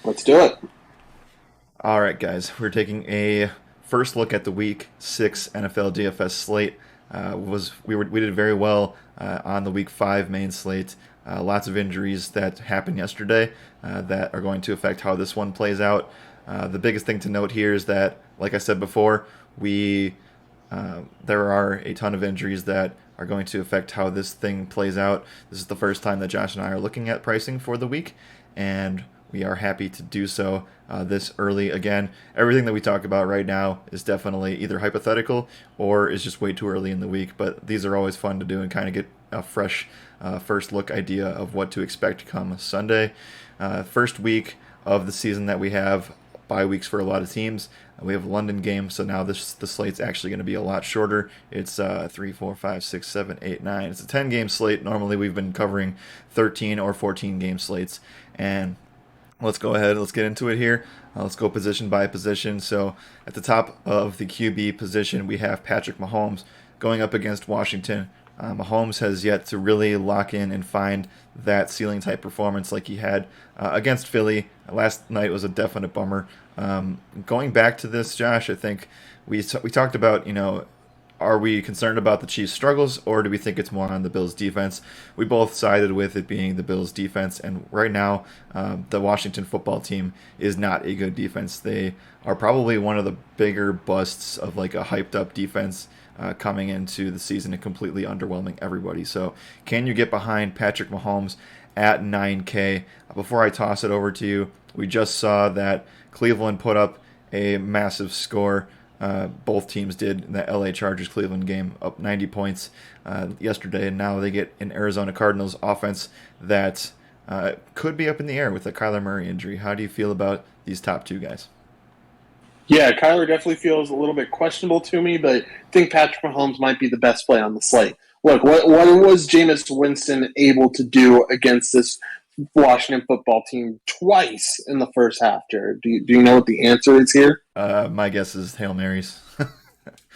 Let's do it. All right, guys, we're taking a first look at the Week 6 NFL DFS slate. We did very well on the Week 5 main slate. Lots of injuries that happened yesterday that are going to affect how this one plays out. The biggest thing to note here is that, like I said before, we there are a ton of injuries that are going to affect how this thing plays out. This is the first time that Josh and I are looking at pricing for the week, and we are happy to do so this early. Again, everything that we talk about right now is definitely either hypothetical or is just way too early in the week, but these are always fun to do and kind of get a fresh first look idea of what to expect come Sunday. First week of the season that we have, bye weeks for a lot of teams. We have a London game, so now the slate's actually going to be a lot shorter. It's 3, 4, 5, 6, 7, 8, 9. It's a 10-game slate. Normally we've been covering 13 or 14-game slates. And let's go ahead. Let's get into it here. Let's go position by position. So at the top of the QB position, we have Patrick Mahomes going up against Washington. Mahomes has yet to really lock in and find that ceiling type performance like he had against Philly. Last night was a definite bummer. Going back to this, Josh, I think we talked about, are we concerned about the Chiefs' struggles, or do we think it's more on the Bills' defense? We both sided with it being the Bills' defense, and right now, the Washington football team is not a good defense. They are probably one of the bigger busts of like a hyped-up defense coming into the season and completely underwhelming everybody. So, can you get behind Patrick Mahomes at 9K? Before I toss it over to you, we just saw that Cleveland put up a massive score. Both teams did in the LA Chargers Cleveland game, up 90 points yesterday, and now they get an Arizona Cardinals offense that could be up in the air with a Kyler Murray injury. How do you feel about these top two guys? Yeah, Kyler definitely feels a little bit questionable to me, but I think Patrick Mahomes might be the best play on the slate. Look, what was Jameis Winston able to do against this Washington football team twice in the first half, Jared? Do you know what the answer is here? My guess is Hail Marys.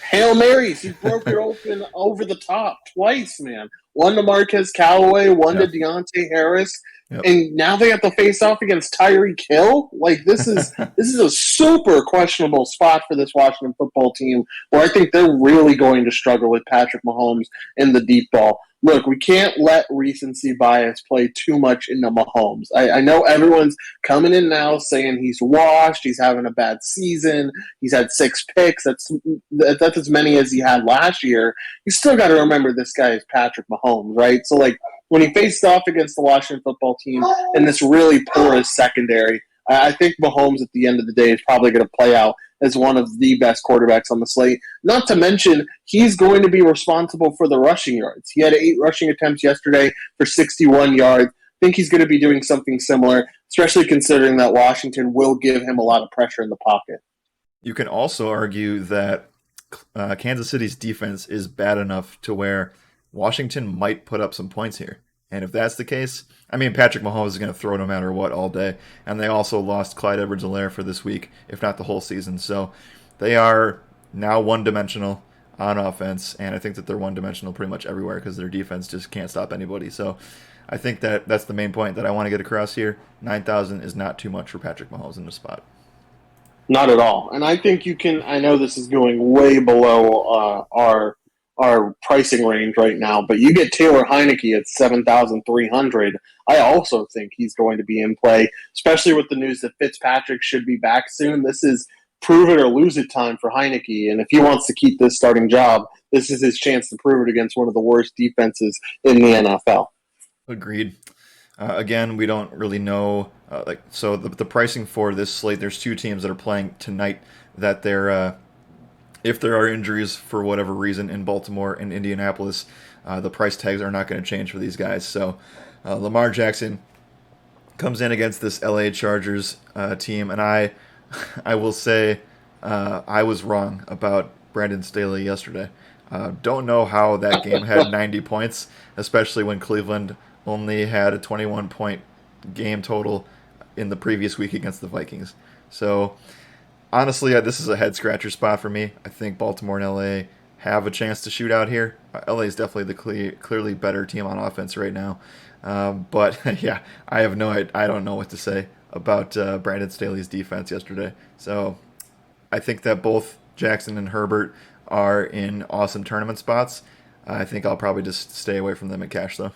Hail Marys. He broke it open over the top twice, man. One to Marquez Callaway, one to Yep. Deontay Harris, Yep. and now they have to face off against Tyreek Hill. Like this is a super questionable spot for this Washington football team, where I think they're really going to struggle with Patrick Mahomes in the deep ball. Look, we can't let recency bias play too much into Mahomes. I know everyone's coming in now saying he's washed, he's having a bad season, he's had 6 picks. That's as many as he had last year. You still got to remember this guy is Patrick Mahomes, right? So, like, when he faced off against the Washington football team in this really porous secondary, I think Mahomes at the end of the day is probably going to play out as one of the best quarterbacks on the slate. Not to mention, he's going to be responsible for the rushing yards. He had 8 rushing attempts yesterday for 61 yards. I think he's going to be doing something similar, especially considering that Washington will give him a lot of pressure in the pocket. You can also argue that Kansas City's defense is bad enough to where Washington might put up some points here. And if that's the case, I mean, Patrick Mahomes is going to throw no matter what all day. And they also lost Clyde Edwards-Helaire for this week, if not the whole season. So they are now one-dimensional on offense, and I think that they're one-dimensional pretty much everywhere because their defense just can't stop anybody. So I think that that's the main point that I want to get across here. 9,000 is not too much for Patrick Mahomes in the spot. Not at all. And I think you can – I know this is going way below our pricing range right now, but you get Taylor Heineke at 7,300. I also think he's going to be in play, especially with the news that Fitzpatrick should be back soon. This is prove it or lose it time for Heineke, and if he wants to keep this starting job, this is his chance to prove it against one of the worst defenses in the NFL. Agreed. Again, we don't really know. So the pricing for this slate, there's 2 teams that are playing tonight that they're if there are injuries for whatever reason in Baltimore and Indianapolis, the price tags are not going to change for these guys. So Lamar Jackson comes in against this LA Chargers team, and I will say I was wrong about Brandon Staley yesterday. Don't know how that game had 90 points, especially when Cleveland only had a 21-point game total in the previous week against the Vikings. So honestly, this is a head scratcher spot for me. I think Baltimore and LA have a chance to shoot out here. LA is definitely the clearly better team on offense right now. But yeah, I don't know what to say. about Brandon Staley's defense yesterday. So I think that both Jackson and Herbert are in awesome tournament spots. I think I'll probably just stay away from them in cash, though.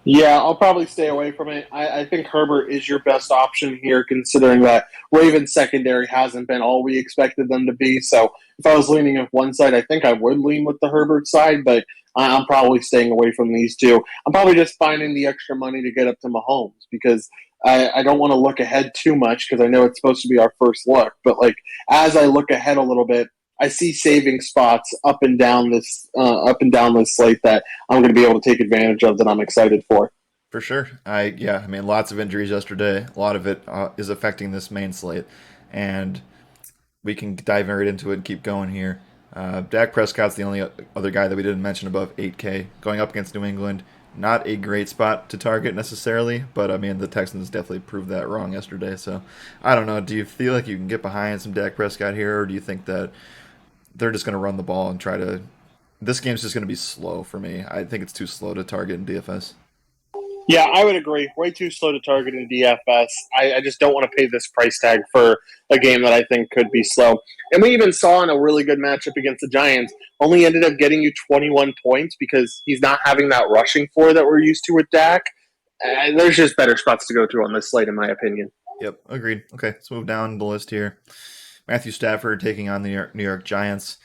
Yeah, I'll probably stay away from it. I think Herbert is your best option here, considering that Ravens secondary hasn't been all we expected them to be. So if I was leaning on one side, I think I would lean with the Herbert side, but I'm probably staying away from these two. I'm probably just finding the extra money to get up to Mahomes because I don't want to look ahead too much because I know it's supposed to be our first look. But like as I look ahead a little bit, I see saving spots up and down this slate that I'm going to be able to take advantage of that I'm excited for. For sure. I mean, lots of injuries yesterday. A lot of it is affecting this main slate, and we can dive right into it and keep going here. Dak Prescott's the only other guy that we didn't mention above 8K going up against New England. Not a great spot to target necessarily, but I mean the Texans definitely proved that wrong yesterday. So I don't know. Do you feel like you can get behind some Dak Prescott here, or do you think that they're just going to run the ball and try to? This game's just going to be slow for me. I think it's too slow to target in DFS. Yeah, I would agree. Way too slow to target in DFS. I just don't want to pay this price tag for a game that I think could be slow. And we even saw in a really good matchup against the Giants, only ended up getting you 21 points because he's not having that rushing floor that we're used to with Dak. And there's just better spots to go to on this slate, in my opinion. Yep, agreed. Okay, let's move down the list here. Matthew Stafford taking on the New York Giants.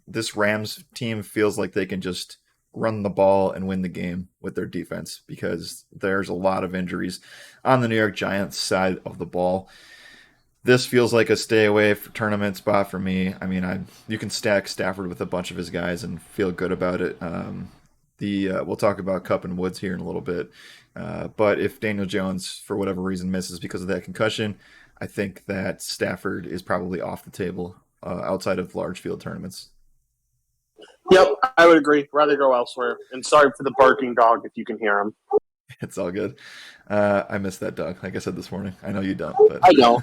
This Rams team feels like they can just run the ball and win the game with their defense because there's a lot of injuries on the New York Giants side of the ball. This feels like a stay away for tournament spot for me. I mean, you can stack Stafford with a bunch of his guys and feel good about it. We'll talk about Kupp and Woods here in a little bit. But if Daniel Jones, for whatever reason, misses because of that concussion, I think that Stafford is probably off the table outside of large field tournaments. Yep, I would agree. Rather go elsewhere. And sorry for the barking dog if you can hear him. It's all good. I miss that dog, like I said this morning. I know you don't. But I don't.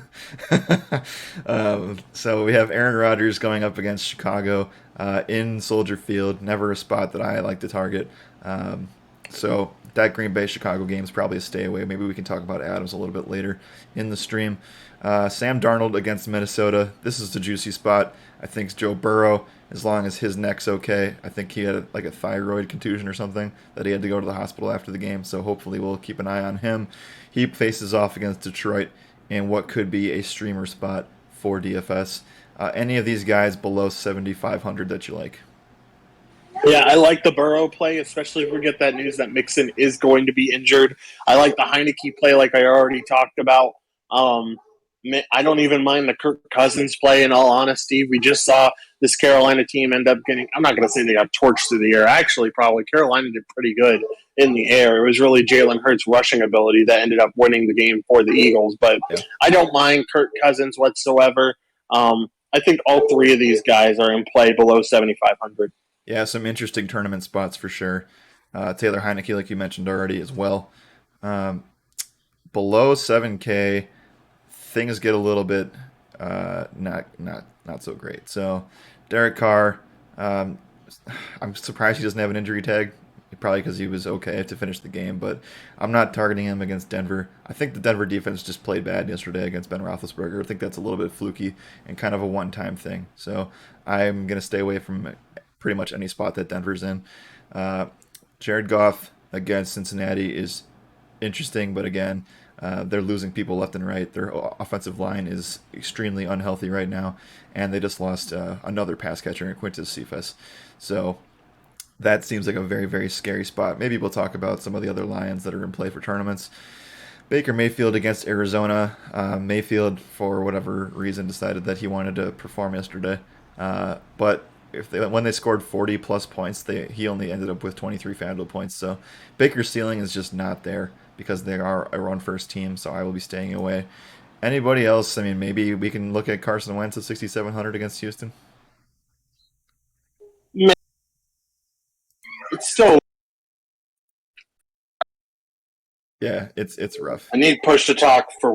So we have Aaron Rodgers going up against Chicago in Soldier Field. Never a spot that I like to target. So that Green Bay-Chicago game is probably a stay away. Maybe we can talk about Adams a little bit later in the stream. Sam Darnold against Minnesota. This is the juicy spot. I think Joe Burrow, as long as his neck's okay. I think he had like a thyroid contusion or something that he had to go to the hospital after the game. So hopefully we'll keep an eye on him. He faces off against Detroit in what could be a streamer spot for DFS. Any of these guys below 7,500 that you like? Yeah, I like the Burrow play, especially if we get that news that Mixon is going to be injured. I like the Heineke play like I already talked about. I don't even mind the Kirk Cousins play, in all honesty. We just saw this Carolina team end up getting – I'm not going to say they got torched through the air. Actually, probably Carolina did pretty good in the air. It was really Jalen Hurts' rushing ability that ended up winning the game for the Eagles. But yeah. I don't mind Kirk Cousins whatsoever. I think all three of these guys are in play below 7,500. Yeah, some interesting tournament spots for sure. Taylor Heineke, like you mentioned already, as well. Below 7K, things get a little bit not so great. So, Derek Carr, I'm surprised he doesn't have an injury tag. Probably because he was okay to finish the game, but I'm not targeting him against Denver. I think the Denver defense just played bad yesterday against Ben Roethlisberger. I think that's a little bit fluky and kind of a one-time thing. So I'm going to stay away from pretty much any spot that Denver's in. Jared Goff against Cincinnati is interesting, but again, they're losing people left and right. Their offensive line is extremely unhealthy right now, and they just lost another pass catcher in Quintus Cephas. So that seems like a very, very scary spot. Maybe we'll talk about some of the other Lions that are in play for tournaments. Baker Mayfield against Arizona. Mayfield, for whatever reason, decided that he wanted to perform yesterday. But when they scored 40-plus points, he only ended up with 23 FanDuel points. So Baker's ceiling is just not there because they are a run-first team, so I will be staying away. Anybody else? I mean, maybe we can look at Carson Wentz at 6,700 against Houston. It's still, yeah, it's rough. I need push to talk to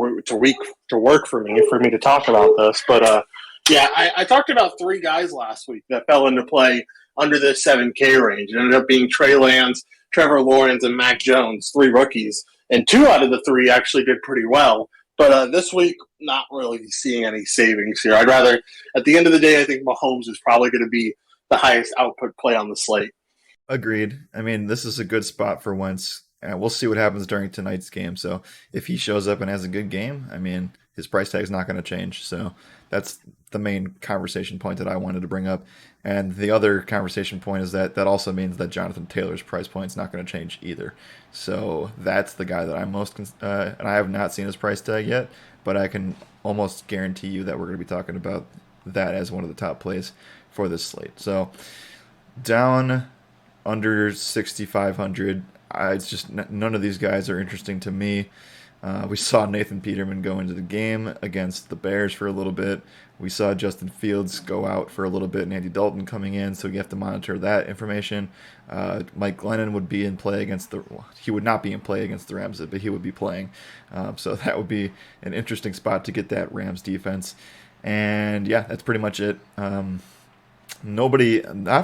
work for me to talk about this. But yeah, I talked about three guys last week that fell into play under the 7K range. It ended up being Trey Lance, Trevor Lawrence, and Mac Jones, three rookies. and 2 out of the 3 actually did pretty well. But this week, not really seeing any savings here. I'd rather, at the end of the day, I think Mahomes is probably going to be the highest output play on the slate. Agreed. I mean, this is a good spot for Wentz. We'll see what happens during tonight's game. So if he shows up and has a good game, I mean, his price tag is not going to change. So that's the main conversation point that I wanted to bring up. And the other conversation point is that also means that Jonathan Taylor's price point is not going to change either. So that's the guy that I'm most and I have not seen his price tag yet, but I can almost guarantee you that we're going to be talking about that as one of the top plays for this slate. So down under 6,500. It's just none of these guys are interesting to me. We saw Nathan Peterman go into the game against the Bears for a little bit. We saw Justin Fields go out for a little bit and Andy Dalton coming in, so you have to monitor that information. Mike Glennon would be in play he would not be in play against the Rams, but he would be playing. So that would be an interesting spot to get that Rams defense. And yeah, that's pretty much it. Not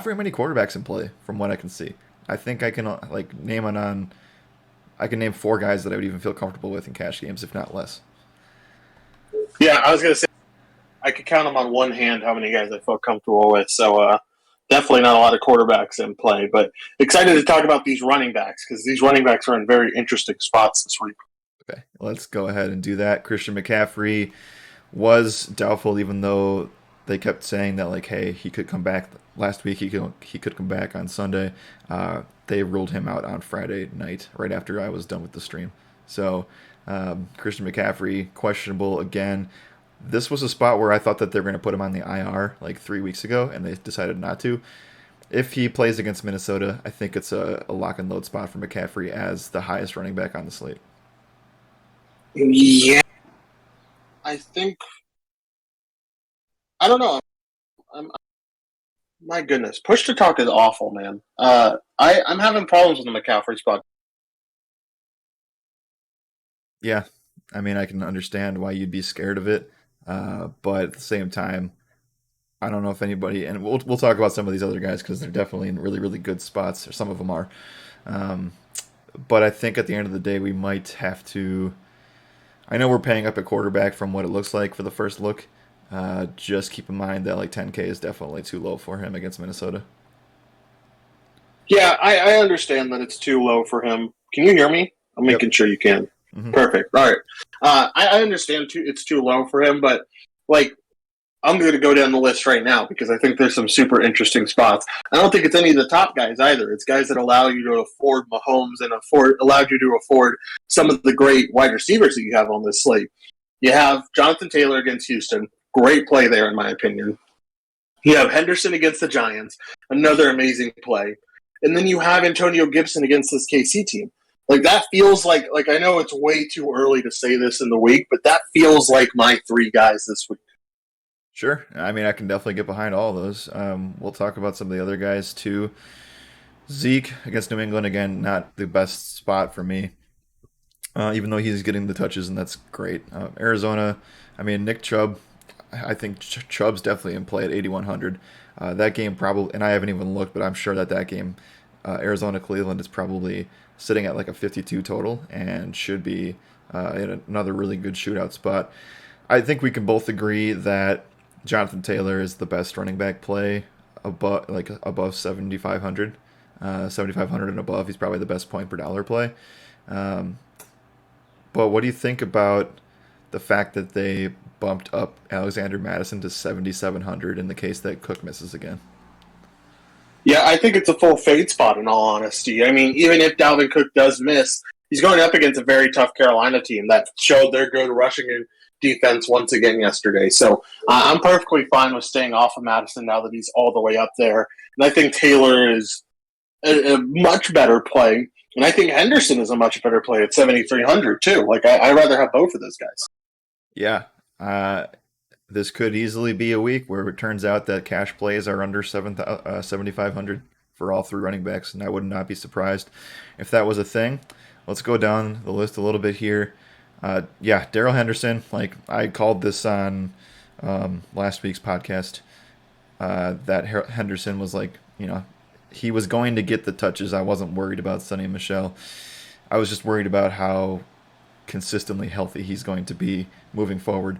very many quarterbacks in play from what I can see. I think I can I can name 4 guys that I would even feel comfortable with in cash games, if not less. Yeah, I was going to say, I could count them on one hand how many guys I felt comfortable with. So definitely not a lot of quarterbacks in play. But excited to talk about these running backs because these running backs are in very interesting spots this week. Okay, let's go ahead and do that. Christian McCaffrey was doubtful, even though they kept saying that, like, hey, he could come back last week. He could come back on Sunday. They ruled him out on Friday night, right after I was done with the stream. So Christian McCaffrey, questionable again. This was a spot where I thought that they were going to put him on the IR like 3 weeks ago, and they decided not to. If he plays against Minnesota, I think it's a lock and load spot for McCaffrey as the highest running back on the slate. Yeah. I don't know. My goodness. Push to talk is awful, man. I'm having problems with the McCaffrey spot. Yeah. I mean, I can understand why you'd be scared of it. But at the same time, I don't know if anybody, and we'll talk about some of these other guys because they're definitely in really, really good spots, or some of them are. But I think at the end of the day, we might have to, I know we're paying up at quarterback from what it looks like for the first look. Just keep in mind that like 10K is definitely too low for him against Minnesota. Yeah, I understand that it's too low for him. Can you hear me? I'm making sure you can. Mm-hmm. Perfect. All right. I understand it's too low for him, but like I'm going to go down the list right now because I think there's some super interesting spots. I don't think it's any of the top guys either. It's guys that allow you to afford Mahomes and allowed you to afford some of the great wide receivers that you have on this slate. You have Jonathan Taylor against Houston. Great play there, in my opinion. You have Henderson against the Giants. Another amazing play. And then you have Antonio Gibson against this KC team. Like, that feels like I know it's way too early to say this in the week, but that feels like my 3 guys this week. Sure. I mean, I can definitely get behind all those. We'll talk about some of the other guys, too. Zeke against New England, again, not the best spot for me, even though he's getting the touches, and that's great. Arizona, I mean, Nick Chubb, I think Chubb's definitely in play at 8,100. That game probably, and I haven't even looked, but I'm sure that game, Arizona-Cleveland, is probably sitting at like a 52 total and should be in another really good shootout spot. I think we can both agree that Jonathan Taylor is the best running back play above 7,500. 7,500 and above, he's probably the best point per dollar play. But what do you think about the fact that they bumped up Alexander Madison to 7,700 in the case that Cook misses again? Yeah, I think it's a full fade spot in all honesty. I mean, even if Dalvin Cook does miss, he's going up against a very tough Carolina team that showed their good rushing defense once again yesterday. So I'm perfectly fine with staying off of Madison now that he's all the way up there. And I think Taylor is a much better play. And I think Henderson is a much better play at 7,300 too. Like, I'd rather have both of those guys. Yeah. This could easily be a week where it turns out that cash plays are under 7,500 for all 3 running backs, and I would not be surprised if that was a thing. Let's go down the list a little bit here. Darrell Henderson, like I called this on last week's podcast, that Henderson was like, he was going to get the touches. I wasn't worried about Sonny and Michel. I was just worried about how consistently healthy he's going to be moving forward.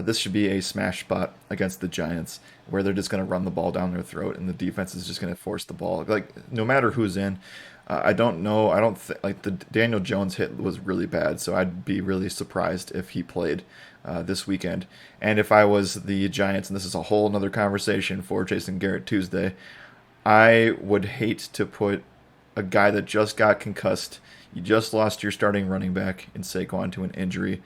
This should be a smash spot against the Giants, where they're just going to run the ball down their throat, and the defense is just going to force the ball. Like no matter who's in, I don't know. I don't like the Daniel Jones hit was really bad, so I'd be really surprised if he played this weekend. And if I was the Giants, and this is a whole another conversation for Jason Garrett Tuesday, I would hate to put a guy that just got concussed. You just lost your starting running back in Saquon to an injury.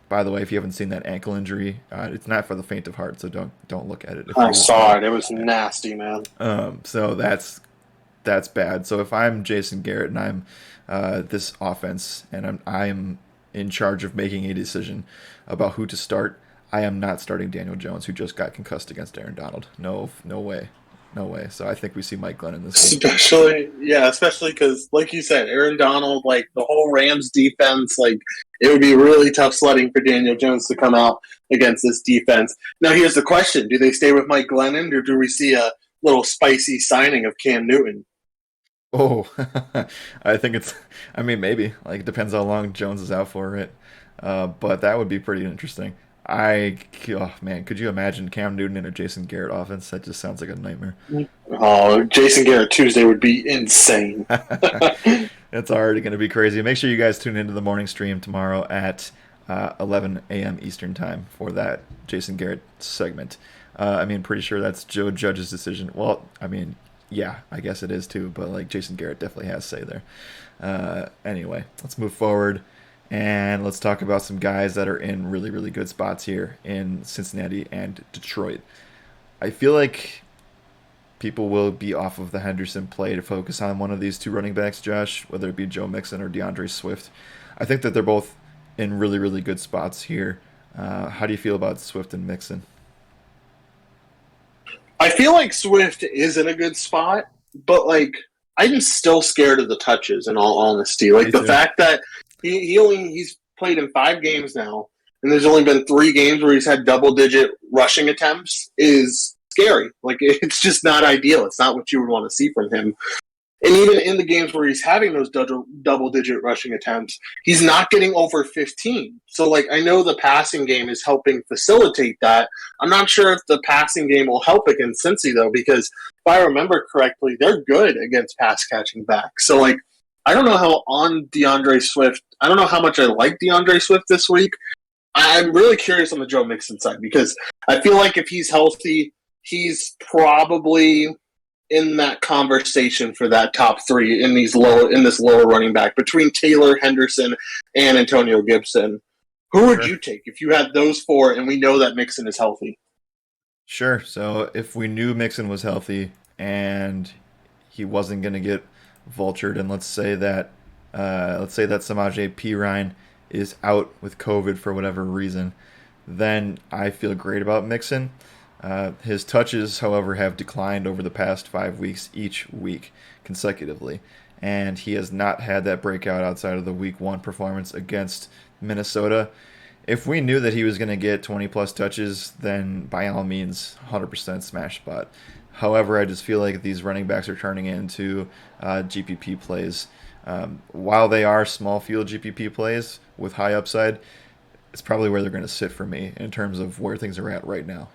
By the way, if you haven't seen that ankle injury, it's not for the faint of heart, so don't look at it. I saw it. It was nasty, man. So that's bad. So if I'm Jason Garrett and I'm this offense and I'm in charge of making a decision about who to start, I am not starting Daniel Jones, who just got concussed against Aaron Donald. No way. No way. So I think we see Mike Glennon this week. Especially because, like you said, Aaron Donald, like the whole Rams defense, like it would be really tough sledding for Daniel Jones to come out against this defense. Now, here's the question: do they stay with Mike Glennon, or do we see a little spicy signing of Cam Newton? Oh, I think maybe. Like, it depends how long Jones is out for, right? But that would be pretty interesting. Oh man, could you imagine Cam Newton in a Jason Garrett offense? That just sounds like a nightmare. Oh, Jason Garrett Tuesday would be insane. It's already going to be crazy. Make sure you guys tune into the morning stream tomorrow at 11 a.m. Eastern time for that Jason Garrett segment. Pretty sure that's Joe Judge's decision. Well, yeah, I guess it is too, but like Jason Garrett definitely has say there. Anyway, let's move forward. And let's talk about some guys that are in really, really good spots here in Cincinnati and Detroit. I feel like people will be off of the Henderson play to focus on one of these two running backs, Josh, whether it be Joe Mixon or DeAndre Swift. I think that they're both in really, really good spots here. How do you feel about Swift and Mixon? I feel like Swift is in a good spot, but like I'm still scared of the touches, in all honesty. Like the fact that he's played in 5 games now, and there's only been 3 games where he's had double-digit rushing attempts is scary. Like, it's just not ideal. It's not what you would want to see from him. And even in the games where he's having those double-digit rushing attempts, he's not getting over 15. So, like, I know the passing game is helping facilitate that. I'm not sure if the passing game will help against Cincy, though, because if I remember correctly, they're good against pass-catching backs. So, like, I don't know how on DeAndre Swift. I don't know how much I like DeAndre Swift this week. I'm really curious on the Joe Mixon side because I feel like if he's healthy, he's probably in that conversation for that top 3 in this lower running back between Taylor, Henderson, and Antonio Gibson. Who would you take if you had those 4 and we know that Mixon is healthy? Sure. So if we knew Mixon was healthy and he wasn't going to get vultured, and let's say that Samaje Perine is out with COVID for whatever reason, then I feel great about Mixon. His touches, however, have declined over the past 5 weeks, each week consecutively, and he has not had that breakout outside of the Week 1 performance against Minnesota. If we knew that he was going to get 20-plus touches, then by all means, 100% smash spot. However, I just feel like these running backs are turning into GPP plays. While they are small field GPP plays with high upside, it's probably where they're going to sit for me in terms of where things are at right now.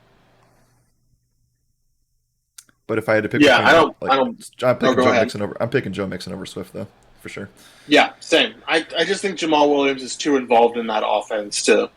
But if I had to pick, I'm picking Joe Mixon over Swift though, for sure. Yeah, same. I just think Jamal Williams is too involved in that offense to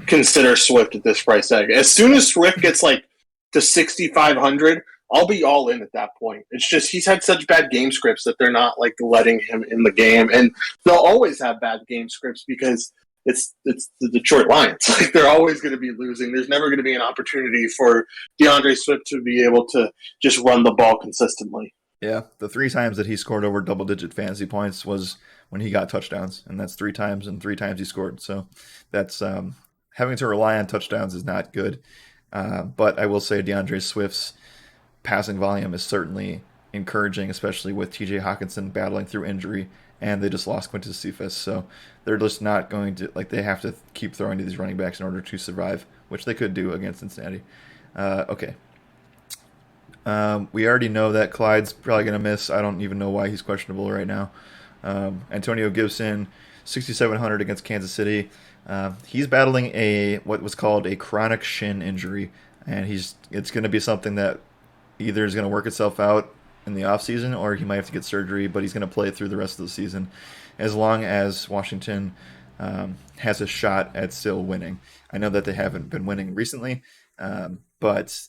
consider Swift at this price tag. As soon as Swift gets like to 6,500. I'll be all in at that point. It's just he's had such bad game scripts that they're not like letting him in the game, and they'll always have bad game scripts because it's the Detroit Lions. Like they're always going to be losing. There's never going to be an opportunity for DeAndre Swift to be able to just run the ball consistently. Yeah, the 3 times that he scored over double-digit fantasy points was when he got touchdowns, and that's 3 times, and 3 times he scored. So that's having to rely on touchdowns is not good. But I will say DeAndre Swift's passing volume is certainly encouraging, especially with TJ Hawkinson battling through injury, and they just lost Quintus Cephas. So they're just not going to, they have to keep throwing to these running backs in order to survive, which they could do against Cincinnati. Okay. We already know that Clyde's probably going to miss. I don't even know why he's questionable right now. Antonio Gibson, 6,700 against Kansas City. He's battling what was called a chronic shin injury, and it's going to be something that either is going to work itself out in the offseason or he might have to get surgery, but he's going to play through the rest of the season as long as Washington has a shot at still winning. I know that they haven't been winning recently, but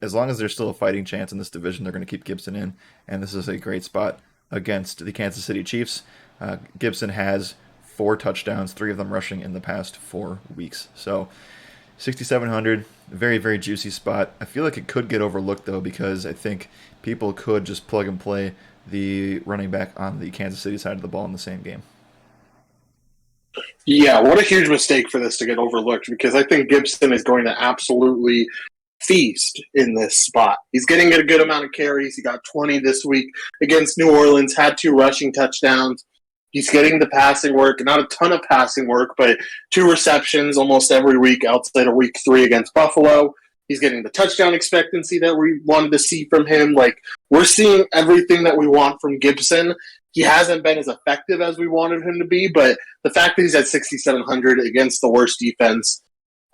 as long as there's still a fighting chance in this division, they're going to keep Gibson in, and this is a great spot against the Kansas City Chiefs. Gibson has 4 touchdowns, 3 of them rushing in the past 4 weeks. So 6,700, very, very juicy spot. I feel like it could get overlooked, though, because I think people could just plug and play the running back on the Kansas City side of the ball in the same game. Yeah, what a huge mistake for this to get overlooked, because I think Gibson is going to absolutely feast in this spot. He's getting a good amount of carries. He got 20 this week against New Orleans, had 2 rushing touchdowns. He's getting the passing work, not a ton of passing work, but 2 receptions almost every week outside of week 3 against Buffalo. He's getting the touchdown expectancy that we wanted to see from him. Like, we're seeing everything that we want from Gibson. He hasn't been as effective as we wanted him to be, but the fact that he's at 6,700 against the worst defense,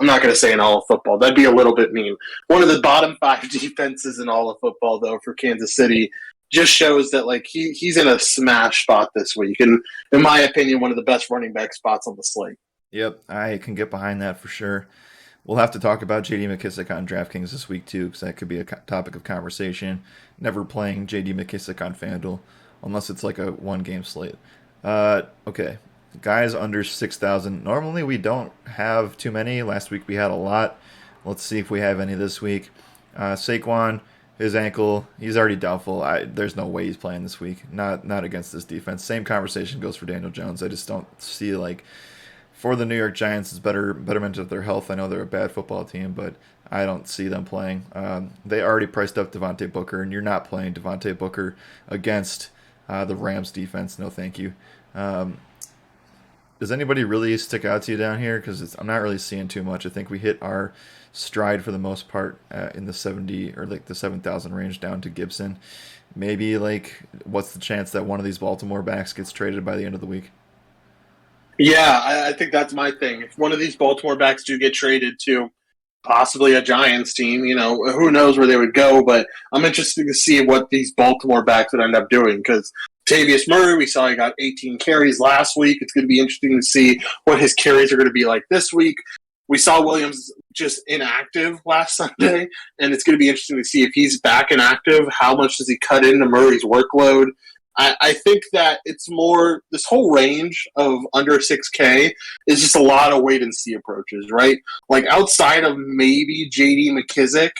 I'm not going to say in all of football. That'd be a little bit mean. One of the bottom 5 defenses in all of football, though, for Kansas City, just shows that like he's in a smash spot this week, and in my opinion, one of the best running back spots on the slate. Yep, I can get behind that for sure. We'll have to talk about J.D. McKissic on DraftKings this week too, because that could be a topic of conversation. Never playing J.D. McKissic on FanDuel unless it's like a 1-game slate. Okay, guys under 6,000. Normally we don't have too many. Last week we had a lot. Let's see if we have any this week. Saquon. His ankle, he's already doubtful. There's no way he's playing this week. Not against this defense. Same conversation goes for Daniel Jones. I just don't see, like, for the New York Giants, it's betterment of their health. I know they're a bad football team, but I don't see them playing. They already priced up Devonte Booker, and you're not playing Devonte Booker against the Rams defense. No, thank you. Does anybody really stick out to you down here? Because I'm not really seeing too much. I think we hit our stride for the most part in the 70 or like the 7,000 range down to Gibson. Maybe like what's the chance that one of these Baltimore backs gets traded by the end of the week? Yeah, I think that's my thing. If one of these Baltimore backs do get traded to possibly a Giants team, who knows where they would go, but I'm interested to see what these Baltimore backs would end up doing, because Tabius Murray, we saw he got 18 carries last week. It's going to be interesting to see what his carries are going to be like this week. We saw Williams just inactive last Sunday, and it's going to be interesting to see if he's back inactive. How much does he cut into Murray's workload? I think that it's more this whole range of under 6K is just a lot of wait-and-see approaches, right? Like outside of maybe J.D. McKissic,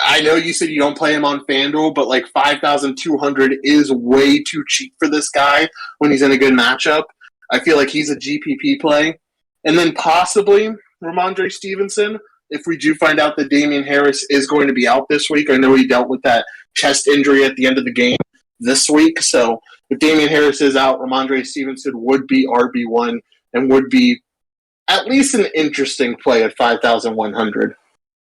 I know you said you don't play him on FanDuel, but like 5,200 is way too cheap for this guy when he's in a good matchup. I feel like he's a GPP play. And then possibly Ramondre Stevenson, if we do find out that Damian Harris is going to be out this week. I know he dealt with that chest injury at the end of the game this week. So if Damian Harris is out, Ramondre Stevenson would be RB1 and would be at least an interesting play at 5,100.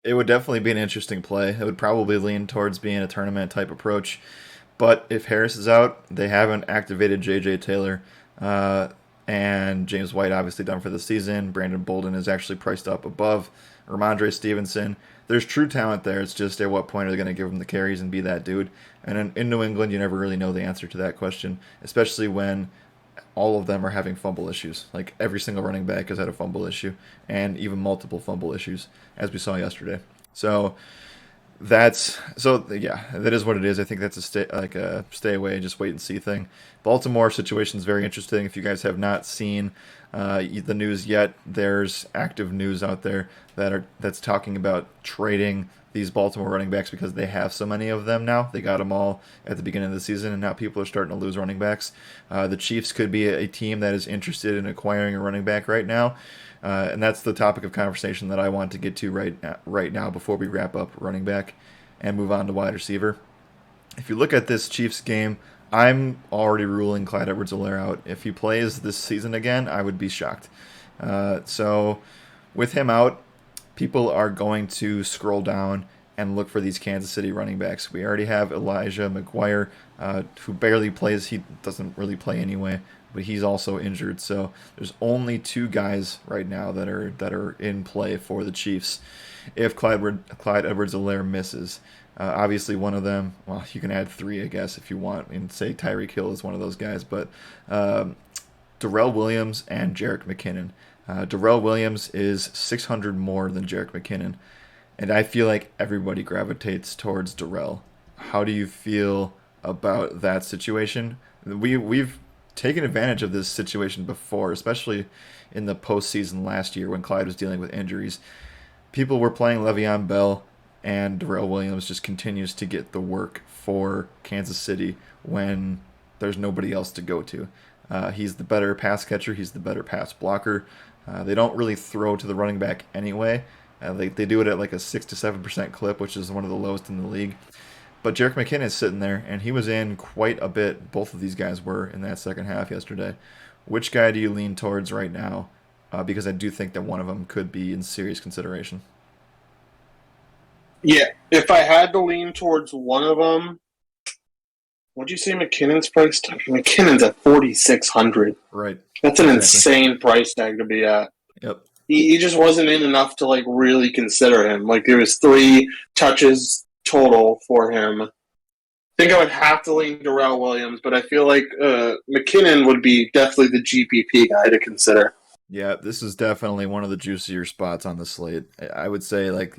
It would definitely be an interesting play. It would probably lean towards being a tournament type approach. But if Harris is out, they haven't activated J.J. Taylor. And James White obviously done for the season. Brandon Bolden is actually priced up above Ramondre Stevenson. There's true talent there. It's just at what point are they going to give him the carries and be that dude? And in New England, you never really know the answer to that question, especially when all of them are having fumble issues. Like every single running back has had a fumble issue and even multiple fumble issues, as we saw yesterday. So that is what it is. I think that's a stay away and just wait and see thing. Baltimore situation is very interesting. If you guys have not seen the news yet, there's active news out there that's talking about trading these Baltimore running backs because they have so many of them now. They got them all at the beginning of the season, and now people are starting to lose running backs. The Chiefs could be a team that is interested in acquiring a running back right now. And that's the topic of conversation that I want to get to right now before we wrap up running back and move on to wide receiver. If you look at this Chiefs game, I'm already ruling Clyde Edwards-Helaire out. If he plays this season again, I would be shocked. So with him out, people are going to scroll down and look for these Kansas City running backs. We already have Elijah McGuire, who barely plays. He doesn't really play anyway, but he's also injured. So there's only 2 guys right now that are in play for the Chiefs. If Clyde Edwards-Helaire misses, obviously one of them, well, you can add 3, I guess, if you want, and say Tyreek Hill is one of those guys, but Darrell Williams and Jerick McKinnon. Darrell Williams is 600 more than Jerick McKinnon, and I feel like everybody gravitates towards Darrell. How do you feel about that situation? We've taken advantage of this situation before, especially in the postseason last year when Clyde was dealing with injuries. People were playing Le'Veon Bell, and Darrell Williams just continues to get the work for Kansas City when there's nobody else to go to. He's the better pass catcher. He's the better pass blocker. They don't really throw to the running back anyway. They do it at like a 6 to 7% clip, which is one of the lowest in the league. But Jerick McKinnon is sitting there, and he was in quite a bit. Both of these guys were in that second half yesterday. Which guy do you lean towards right now? Because I do think that one of them could be in serious consideration. Yeah, if I had to lean towards one of them, what'd you say McKinnon's price tag? McKinnon's at 4,600. Right. That's an insane price tag to be at. Yep. He just wasn't in enough to like really consider him. Like there was 3 touches total for him. I think I would have to lean Darrell Williams, but I feel like McKinnon would be definitely the GPP guy to consider. Yeah, this is definitely one of the juicier spots on the slate. I would say like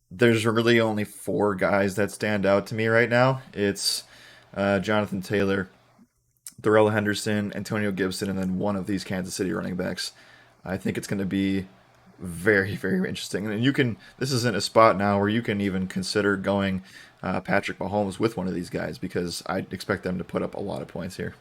there's really only 4 guys that stand out to me right now. It's Jonathan Taylor, Daryl Henderson, Antonio Gibson, and then one of these Kansas City running backs. I think it's going to be very, very interesting. And this isn't a spot now where you can even consider going Patrick Mahomes with one of these guys because I expect them to put up a lot of points here.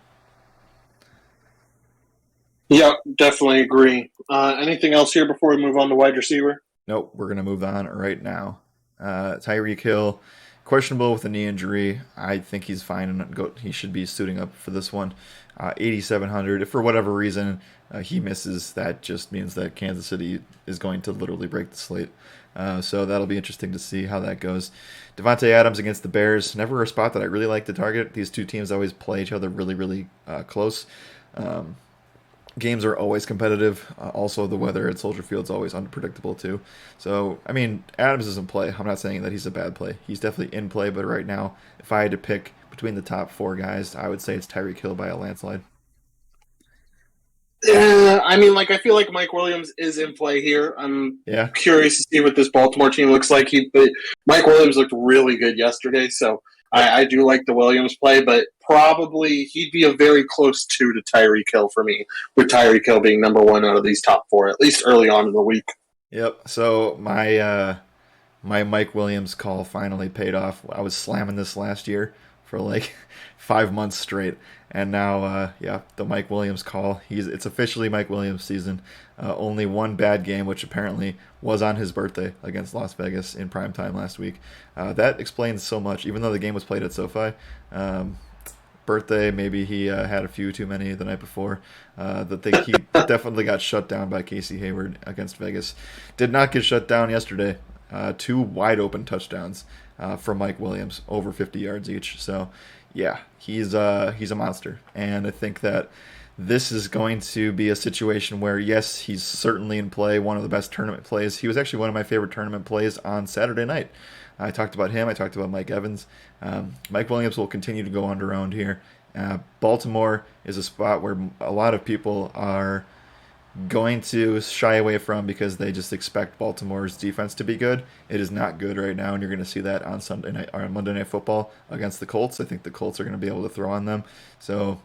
Yeah, definitely agree. Anything else here before we move on to wide receiver? Nope, we're going to move on right now. Tyreek Hill, questionable with a knee injury. I think he's fine and he should be suiting up for this one. 8,700. If for whatever reason he misses, that just means that Kansas City is going to literally break the slate. So that'll be interesting to see how that goes. Devonte Adams against the Bears. Never a spot that I really like to target. These 2 teams always play each other really, really close. Games are always competitive. Also, the weather at Soldier Field is always unpredictable, too. So, I mean, Adams is in play. I'm not saying that he's a bad play. He's definitely in play, but right now, if I had to pick between the top 4 guys, I would say it's Tyreek Hill by a landslide. I mean, like I feel like Mike Williams is in play here. I'm curious to see what this Baltimore team looks like. Mike Williams looked really good yesterday, so I do like the Williams play, but probably he'd be a very close 2 to Tyreek Hill for me, with Tyreek Hill being number 1 out of these top 4, at least early on in the week. Yep. So my Mike Williams call finally paid off. I was slamming this last year for like 5 months straight. And now, the Mike Williams call. It's officially Mike Williams' season. Only one bad game, which apparently was on his birthday against Las Vegas in primetime last week. That explains so much, even though the game was played at SoFi. Birthday, maybe he had a few too many the night before. He definitely got shut down by Casey Hayward against Vegas. Did not get shut down yesterday. 2 wide open touchdowns from Mike Williams, over 50 yards each. So, yeah, he's a monster, and I think that this is going to be a situation where, yes, he's certainly in play, one of the best tournament plays. He was actually one of my favorite tournament plays on Saturday night. I talked about him. I talked about Mike Evans. Mike Williams will continue to go underowned here. Baltimore is a spot where a lot of people are going to shy away from because they just expect Baltimore's defense to be good. It is not good right now, and you're going to see that on Sunday night or on Monday Night Football against the Colts. I think the Colts are going to be able to throw on them. So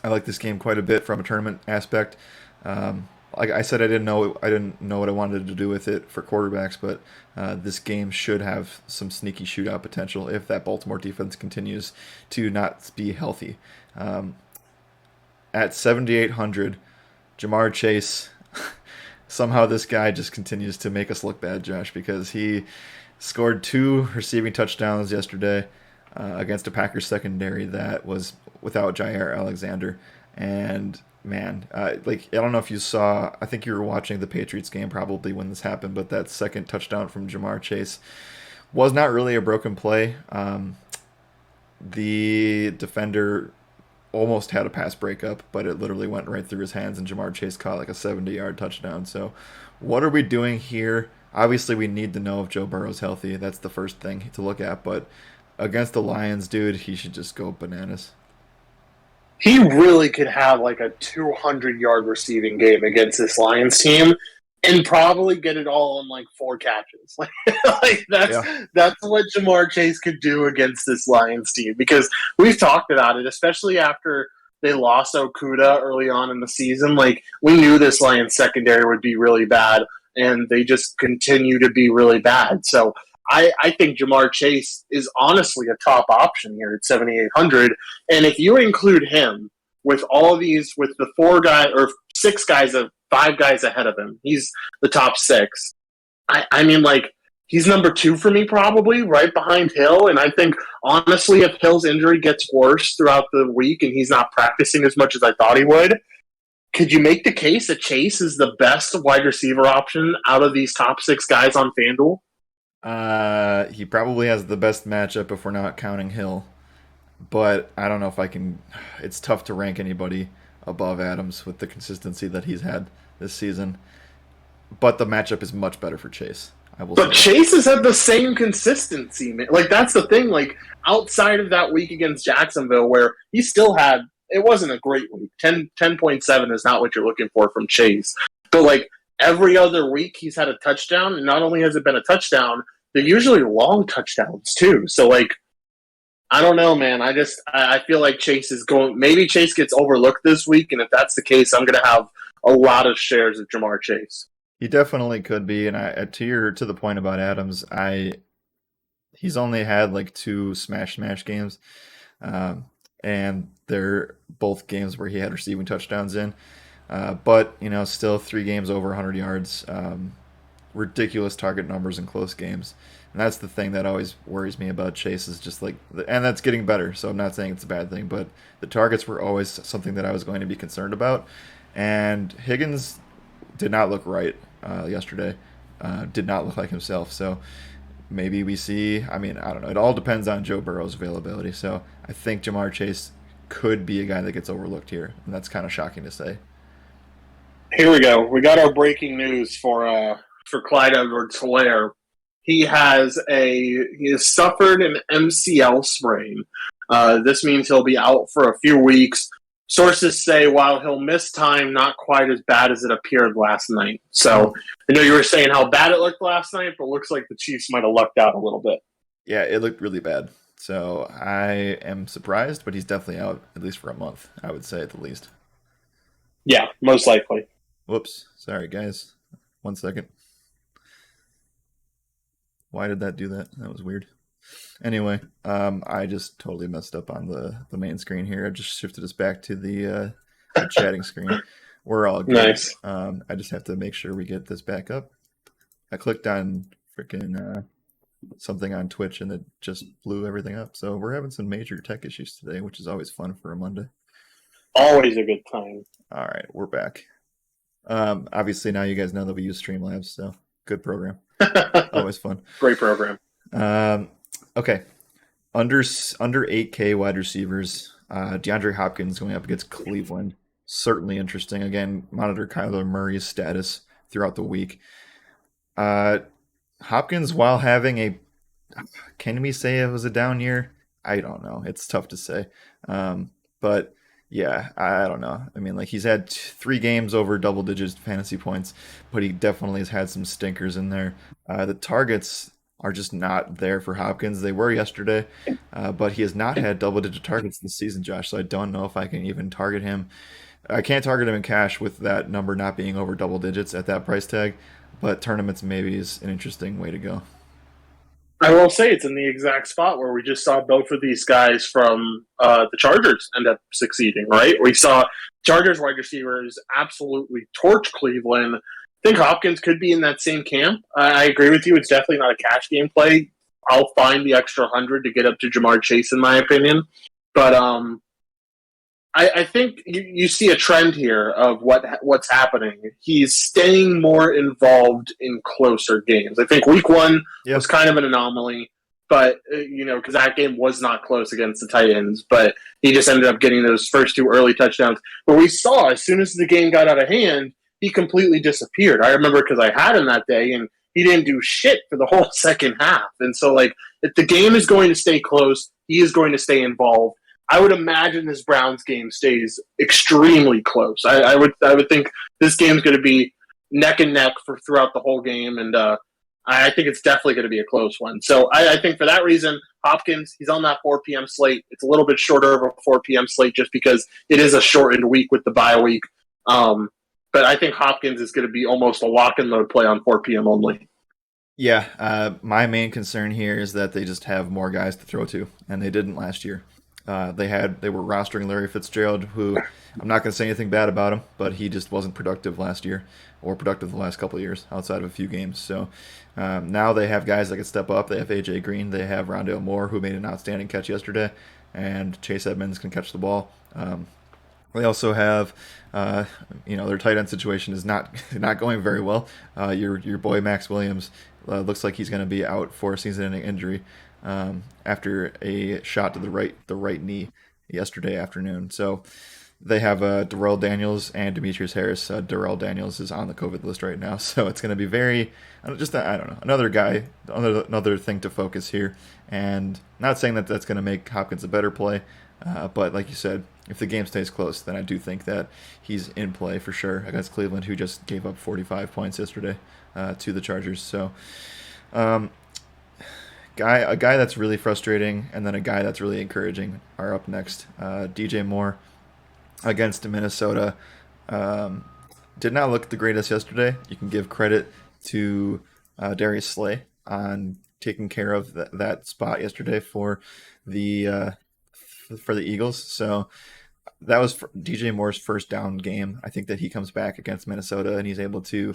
I like this game quite a bit from a tournament aspect. Like I said, I didn't know what I wanted to do with it for quarterbacks, but this game should have some sneaky shootout potential if that Baltimore defense continues to not be healthy. At 7,800, Jamar Chase, somehow this guy just continues to make us look bad, Josh, because he scored 2 receiving touchdowns yesterday against a Packers secondary that was without Jair Alexander. And man, like I don't know if you saw. I think you were watching the Patriots game probably when this happened, but that second touchdown from Jamar Chase was not really a broken play. The defender almost had a pass breakup, but it literally went right through his hands, and Jamar Chase caught like a 70-yard touchdown. So, what are we doing here? Obviously, we need to know if Joe Burrow's healthy. That's the first thing to look at. But against the Lions, dude, he should just go bananas. He really could have like a 200-yard receiving game against this Lions team and probably get it all in like 4 catches. Like that's what Jamar Chase could do against this Lions team, because we've talked about it, especially after they lost Okuda early on in the season. Like, we knew this Lions secondary would be really bad, and they just continue to be really bad. So I think Jamar Chase is honestly a top option here at 7,800. And if you include him with all of these, with the 5 guys ahead of him, he's the top 6. I mean, like, he's number 2 for me probably, right behind Hill. And I think, honestly, if Hill's injury gets worse throughout the week and he's not practicing as much as I thought he would, could you make the case that Chase is the best wide receiver option out of these top 6 guys on FanDuel? He probably has the best matchup if we're not counting Hill, but I don't know if I can. It's tough to rank anybody above Adams with the consistency that he's had this season. But the matchup is much better for Chase. I will. But Chase has had the same consistency, man. Like, that's the thing. Like, outside of that week against Jacksonville, where he still had, it wasn't a great week. 10.7 is not what you're looking for from Chase. But like, every other week he's had a touchdown, and not only has it been a touchdown, they're usually long touchdowns too. So like, I don't know, man. I feel like Chase is going. Maybe Chase gets overlooked this week, and if that's the case, I'm going to have a lot of shares of Jamar Chase. He definitely could be, and to the point about Adams, he's only had like 2 smash games, and they're both games where he had receiving touchdowns in. But, still 3 games over 100 yards, ridiculous target numbers in close games. And that's the thing that always worries me about Chase, is just like, and that's getting better, so I'm not saying it's a bad thing, but the targets were always something that I was going to be concerned about. And Higgins did not look right yesterday, did not look like himself. So maybe we see, I don't know. It all depends on Joe Burrow's availability. So I think Jamar Chase could be a guy that gets overlooked here, and that's kind of shocking to say. Here we go. We got our breaking news for Clyde Edwards-Helaire. He has suffered an MCL sprain. This means he'll be out for a few weeks. Sources say while he'll miss time, not quite as bad as it appeared last night. So I know you were saying how bad it looked last night, but it looks like the Chiefs might have lucked out a little bit. Yeah, it looked really bad. So I am surprised, but he's definitely out at least for a month, I would say at the least. Yeah, most likely. Whoops. Sorry, guys. 1 second. Why did that do that? That was weird. Anyway, I just totally messed up on the main screen here. I just shifted us back to the chatting screen. We're all good. Nice. I just have to make sure we get this back up. I clicked on freaking something on Twitch, and it just blew everything up. So we're having some major tech issues today, which is always fun for a Monday. Always a good time. All right, we're back. Obviously, now you guys know that we use Streamlabs, so good program. Always fun. Great program. Okay. Under 8K wide receivers, DeAndre Hopkins going up against Cleveland. Certainly interesting. Again, monitor Kyler Murray's status throughout the week. Hopkins, while having can we say it was a down year? I don't know. It's tough to say. But yeah, I don't know. I mean, like, he's had 3 games over double digits fantasy points, but he definitely has had some stinkers in there. The targets are just not there for Hopkins. They were yesterday, but he has not had double-digit targets this season, Josh, so I don't know if I can even target him. I can't target him in cash with that number not being over double digits at that price tag, but tournaments maybe is an interesting way to go. I will say it's in the exact spot where we just saw both of these guys from the Chargers end up succeeding, right? We saw Chargers wide receivers absolutely torch Cleveland. I think Hopkins could be in that same camp. I agree with you. It's definitely not a cash game play. I'll find the extra 100 to get up to Jamar Chase, in my opinion. But I think you see a trend here of what's happening. He's staying more involved in closer games. I think week one was kind of an anomaly, but because that game was not close against the Titans, but he just ended up getting those first two early touchdowns. But we saw as soon as the game got out of hand, he completely disappeared. I remember because I had him that day, and he didn't do shit for the whole second half. And so, if the game is going to stay close, he is going to stay involved. I would imagine this Browns game stays extremely close. I would think this game is going to be neck and neck throughout the whole game, and I think it's definitely going to be a close one. So I think for that reason, Hopkins, he's on that 4 p.m. slate. It's a little bit shorter of a 4 p.m. slate just because it is a shortened week with the bye week. But I think Hopkins is going to be almost a lock and load play on 4 p.m. only. Yeah, my main concern here is that they just have more guys to throw to, and they didn't last year. They were rostering Larry Fitzgerald, who I'm not going to say anything bad about him, but he just wasn't productive last year or productive the last couple of years outside of a few games. So now they have guys that can step up. They have A.J. Green. They have Rondale Moore, who made an outstanding catch yesterday, and Chase Edmonds can catch the ball. They also have, their tight end situation is not going very well. Your boy Max Williams looks like he's going to be out for a season-ending injury after a shot to the right knee yesterday afternoon. So they have Darrell Daniels and Demetrius Harris. Darrell Daniels is on the COVID list right now, so it's going to be another guy, another thing to focus here. And not saying that that's going to make Hopkins a better play, but like you said, if the game stays close, then I do think that he's in play for sure against Cleveland, who just gave up 45 points yesterday to the Chargers. So a guy that's really frustrating and then a guy that's really encouraging are up next. DJ Moore against Minnesota did not look the greatest yesterday. You can give credit to Darius Slay on taking care of that spot yesterday for the Eagles. So that was DJ Moore's first down game. I think that he comes back against Minnesota and he's able to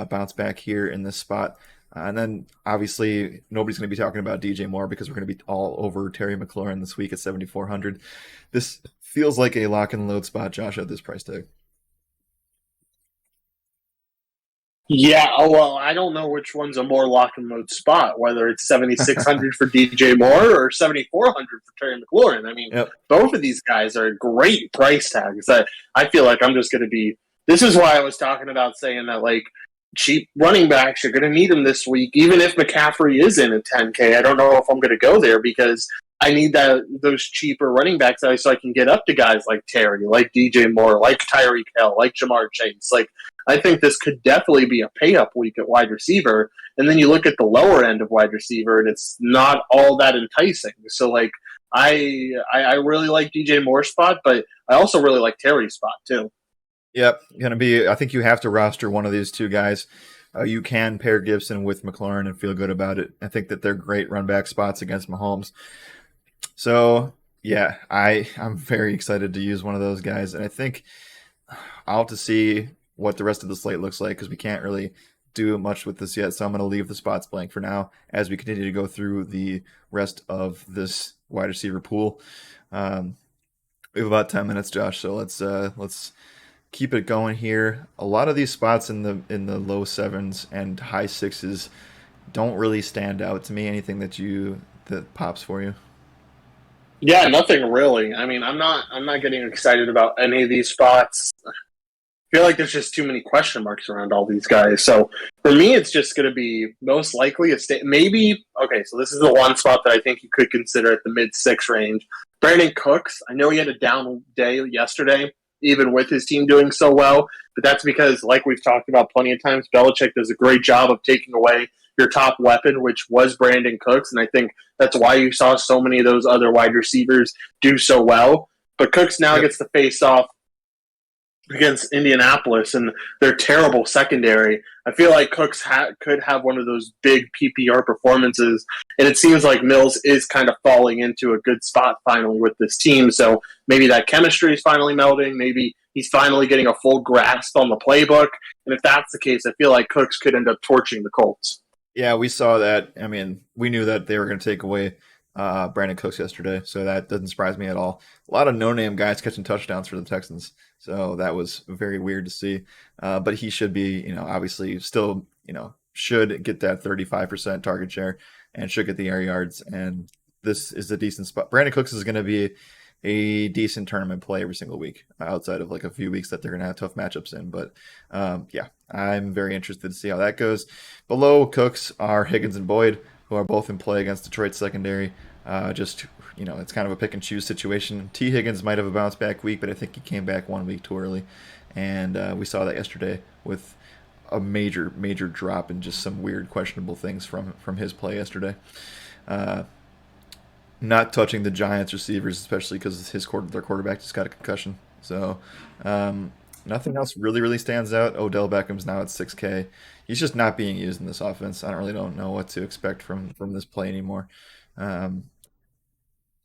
bounce back here in this spot. And then obviously nobody's going to be talking about DJ Moore because we're going to be all over Terry McLaurin this week at 7,400. This feels like a lock and load spot, Josh, at this price tag. Yeah, well, I don't know which one's a more lock and load spot, whether it's 7,600 for DJ Moore or 7,400 for Terry McLaurin. I mean, Both of these guys are great price tags. I feel like I'm just going to be – this is why I was talking about saying that, cheap running backs, you're going to need them this week. Even if McCaffrey is in at 10K, I don't know if I'm going to go there because I need those cheaper running backs so I can get up to guys like Terry, like DJ Moore, like Tyreek Hill, like Jamar Chase. I think this could definitely be a pay-up week at wide receiver. And then you look at the lower end of wide receiver, and it's not all that enticing. So, I really like DJ Moore's spot, but I also really like Terry's spot, too. Yep, I think you have to roster one of these two guys. You can pair Gibson with McLaurin and feel good about it. I think that they're great run back spots against Mahomes. So, yeah, I'm very excited to use one of those guys. And I think I'll have to see what the rest of the slate looks like because we can't really do much with this yet. So I'm going to leave the spots blank for now as we continue to go through the rest of this wide receiver pool. We have about 10 minutes, Josh. So let's keep it going here. A lot of these spots in the low sevens and high sixes don't really stand out to me. Anything that pops for you? Yeah, nothing really. I mean, I'm not getting excited about any of these spots. I feel like there's just too many question marks around all these guys. So for me, it's just going to be most likely a state. Maybe, okay, so this is the one spot that I think you could consider at the mid-6 range. Brandon Cooks, I know he had a down day yesterday, even with his team doing so well, but that's because, like we've talked about plenty of times, Belichick does a great job of taking away your top weapon, which was Brandon Cooks, and I think that's why you saw so many of those other wide receivers do so well. But Cooks now gets to face off against Indianapolis and their terrible secondary. I feel like Cooks could have one of those big PPR performances, and it seems like Mills is kind of falling into a good spot finally with this team. So maybe that chemistry is finally melding. Maybe he's finally getting a full grasp on the playbook. And if that's the case, I feel like Cooks could end up torching the Colts. Yeah, we saw that. I mean, we knew that they were going to take away Brandon Cooks yesterday, so that doesn't surprise me at all. A lot of no-name guys catching touchdowns for the Texans, so that was very weird to see. But he should be, obviously still, should get that 35% target share and should get the air yards. And this is a decent spot. Brandon Cooks is going to be a decent tournament play every single week, outside of like a few weeks that they're going to have tough matchups in. But yeah, I'm very interested to see how that goes. Below Cooks are Higgins and Boyd, who are both in play against Detroit's secondary. It's kind of a pick and choose situation. T. Higgins might have a bounce back week, but I think he came back 1 week too early. And we saw that yesterday with a major drop and just some weird questionable things from his play yesterday. Not touching the Giants receivers, especially because their quarterback just got a concussion. So nothing else really stands out. Odell Beckham's now at 6K. He's just not being used in this offense. I don't know what to expect from this play anymore.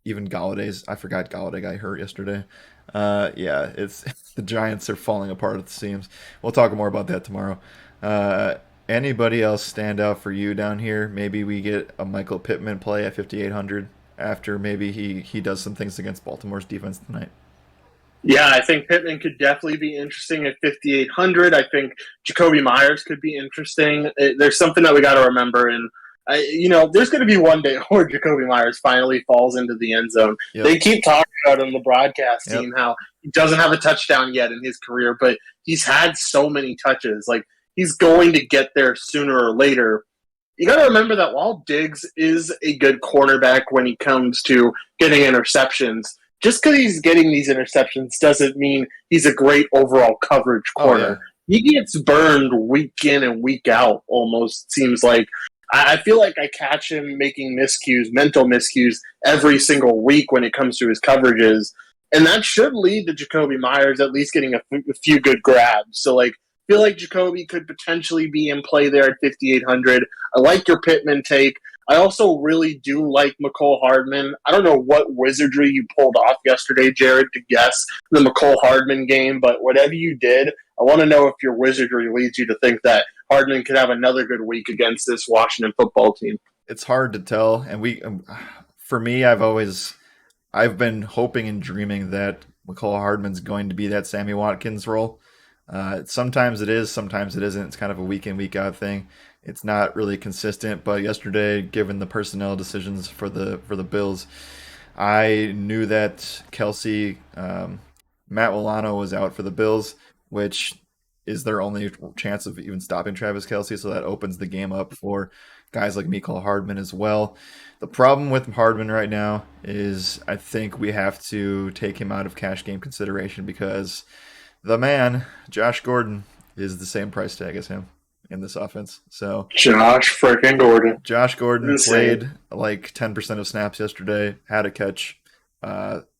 Even I forgot Galladay got hurt yesterday. It's the Giants are falling apart at the seams. We'll talk more about that tomorrow. Anybody else stand out for you down here? Maybe we get a Michael Pittman play at 5,800 after maybe he does some things against Baltimore's defense tonight. Yeah, I think Pittman could definitely be interesting at 5,800. I think Jacoby Myers could be interesting. There's something that we got to remember, and there's going to be one day where Jacoby Myers finally falls into the end zone. Yep. They keep talking about on the broadcast team how he doesn't have a touchdown yet in his career, but he's had so many touches. Like, he's going to get there sooner or later. You got to remember that while Diggs is a good cornerback when he comes to getting interceptions, just because he's getting these interceptions doesn't mean he's a great overall coverage corner. He gets burned week in and week out, almost, seems like. I feel like I catch him making mental miscues, every single week when it comes to his coverages. And that should lead to Jacoby Myers at least getting a few good grabs. So, I feel like Jacoby could potentially be in play there at 5,800. I like your Pittman take. I also really do like Mecole Hardman. I don't know what wizardry you pulled off yesterday, Jared, to guess the Mecole Hardman game, but whatever you did, I want to know if your wizardry leads you to think that Hardman could have another good week against this Washington football team. It's hard to tell, and for me, I've been hoping and dreaming that Mecole Hardman's going to be that Sammy Watkins role. Sometimes it is, sometimes it isn't. It's kind of a week in, week out thing. It's not really consistent, but yesterday, given the personnel decisions for the Bills, I knew that Kelsey, Matt Milano was out for the Bills, which is their only chance of even stopping Travis Kelsey, so that opens the game up for guys like Mecole Hardman as well. The problem with Hardman right now is I think we have to take him out of cash game consideration because the man, Josh Gordon, is the same price tag as him in this offense. So Josh freaking Gordon. Josh Gordon played like 10% of snaps yesterday, had a catch,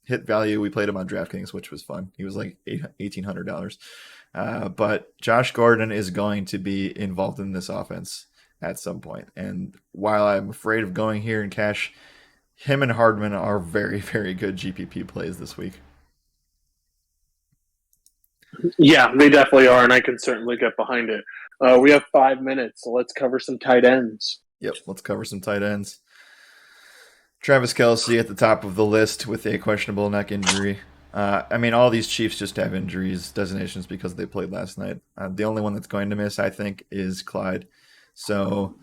hit value. We played him on DraftKings, which was fun. He was like $1,800. But Josh Gordon is going to be involved in this offense at some point. And while I'm afraid of going here in cash, him and Hardman are very, very good GPP plays this week. Yeah, they definitely are, and I can certainly get behind it. We have 5 minutes, so let's cover some tight ends. Yep, let's cover some tight ends. Travis Kelsey at the top of the list with a questionable neck injury. All these Chiefs just have injuries, designations because they played last night. The only one that's going to miss, I think, is Clyde. So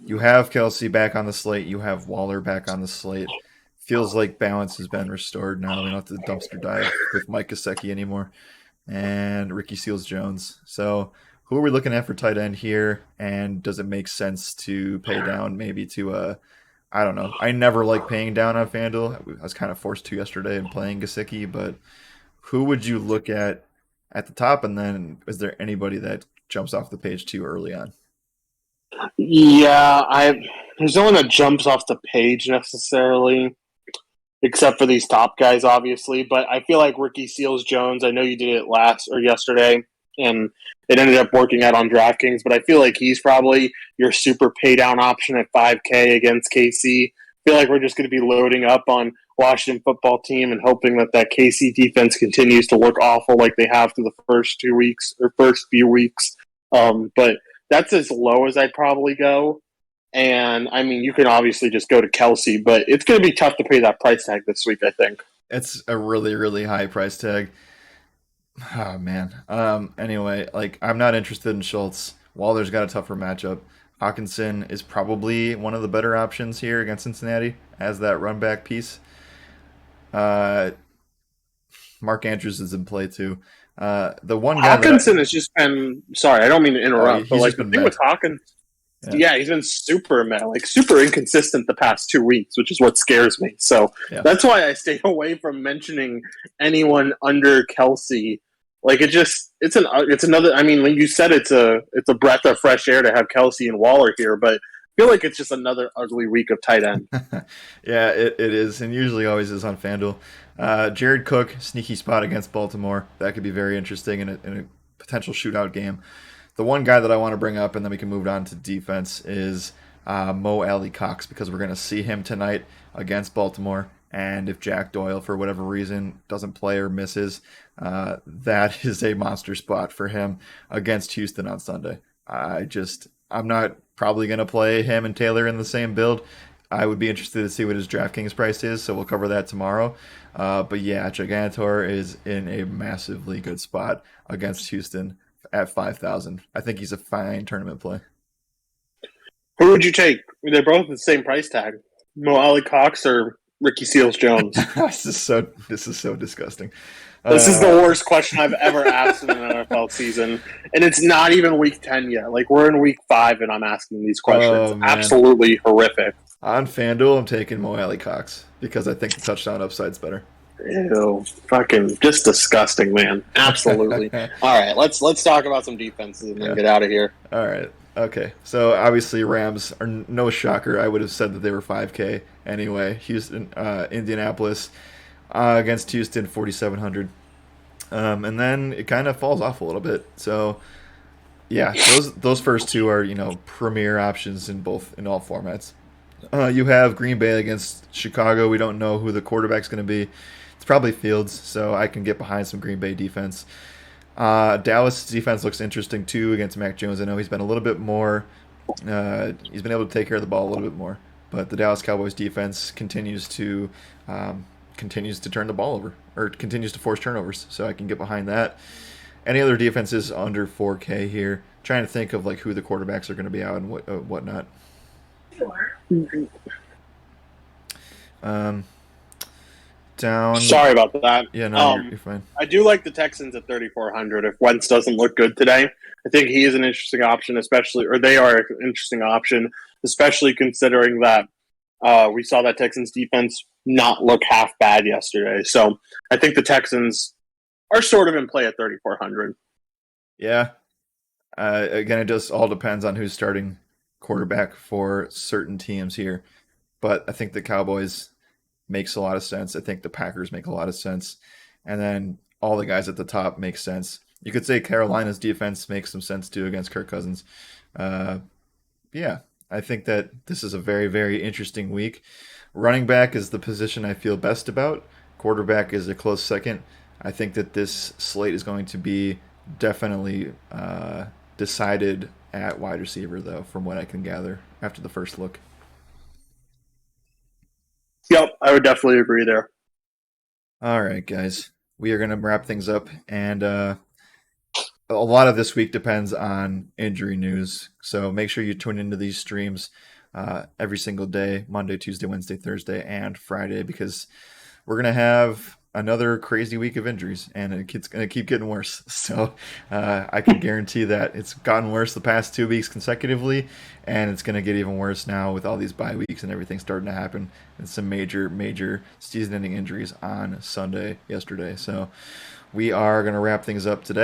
you have Kelsey back on the slate. You have Waller back on the slate. Feels like balance has been restored now. We don't have to dumpster dive with Mike Gesicki anymore. And Ricky Seals-Jones. So who are we looking at for tight end here? And does it make sense to pay down maybe to I don't know. I never like paying down on FanDuel. I was kind of forced to yesterday in playing Gesicki, but who would you look at the top? And then is there anybody that jumps off the page too early on? Yeah, there's no one that jumps off the page necessarily, except for these top guys, obviously. But I feel like Ricky Seals-Jones, I know you did it yesterday, and it ended up working out on DraftKings, but I feel like he's probably your super pay down option at 5K against KC. I feel like we're just going to be loading up on Washington football team and hoping that KC defense continues to look awful like they have through the first few weeks. But that's as low as I'd probably go. And, I mean, you can obviously just go to Kelsey, but it's going to be tough to pay that price tag this week, I think. It's a really, really high price tag. Oh man. Anyway, like I'm not interested in Schultz. Waller's got a tougher matchup. Hawkinson is probably one of the better options here against Cincinnati as that run back piece. Uh, Mark Andrews is in play too. The one guy Hawkinson has just been, sorry, I don't mean to interrupt, but he's like just the been thing meh. with Hawkins, yeah, he's been super mad, like super inconsistent the past 2 weeks, which is what scares me. So Yeah. that's why I stay away from mentioning anyone under Kelsey. Like it's another. I mean, like you said, it's a breath of fresh air to have Kelsey and Waller here, but I feel like it's just another ugly week of tight end. Yeah, it is, and usually always is on FanDuel. Jared Cook, sneaky spot against Baltimore. That could be very interesting in a potential shootout game. The one guy that I want to bring up, and then we can move on to defense, is Mo Alley Cox, because we're going to see him tonight against Baltimore. And if Jack Doyle, for whatever reason, doesn't play or misses, that is a monster spot for him against Houston on Sunday. I'm not probably going to play him and Taylor in the same build. I would be interested to see what his DraftKings price is, so we'll cover that tomorrow. But yeah, Gigantor is in a massively good spot against Houston at 5,000. I think he's a fine tournament play. Who would you take? They're both the same price tag. Mo Alley Cox or Ricky Seals-Jones? This is so disgusting. This is the worst question I've ever asked in an NFL season, and it's not even week 10 yet. Like we're in week 5, and I'm asking these questions. Oh, absolutely horrific. On FanDuel, I'm taking Mo Alley Cox because I think the touchdown upside's better. Ew, fucking just disgusting, man. Absolutely. All right, let's talk about some defenses and then get out of here. All right. Okay. So obviously Rams are no shocker. I would have said that they were 5K anyway. Houston, Indianapolis against Houston, 4,700. And then it kind of falls off a little bit. So yeah, those first two are premier options in all formats. You have Green Bay against Chicago. We don't know who the quarterback's going to be. It's probably Fields, so I can get behind some Green Bay defense. Dallas defense looks interesting too against Mac Jones. I know he's been a little bit more. He's been able to take care of the ball a little bit more, but the Dallas Cowboys defense continues to turn the ball over or continues to force turnovers. So I can get behind that. Any other defenses under 4K here? Trying to think of like who the quarterbacks are going to be out and whatnot. Sure. Down. Sorry about that. Yeah, no, you're fine. I do like the Texans at 3,400. If Wentz doesn't look good today, I think he is an interesting option, they are an interesting option, especially considering that we saw that Texans defense not look half bad yesterday. So I think the Texans are sort of in play at 3,400. Yeah. Again, it just all depends on who's starting quarterback for certain teams here. But I think the Cowboys makes a lot of sense. I think the Packers make a lot of sense. And then all the guys at the top make sense. You could say Carolina's defense makes some sense too against Kirk Cousins. Yeah, I think that this is a very, very interesting week. Running back is the position I feel best about. Quarterback is a close second. I think that this slate is going to be definitely decided at wide receiver, though, from what I can gather after the first look. Yep, I would definitely agree there. All right, guys. We are going to wrap things up, and a lot of this week depends on injury news. So make sure you tune into these streams every single day, Monday, Tuesday, Wednesday, Thursday, and Friday, because we're going to have another crazy week of injuries, and it's going to keep getting worse. So I can guarantee that it's gotten worse the past 2 weeks consecutively, and it's going to get even worse now with all these bye weeks and everything starting to happen, and some major, major season-ending injuries on Sunday yesterday. So we are going to wrap things up today.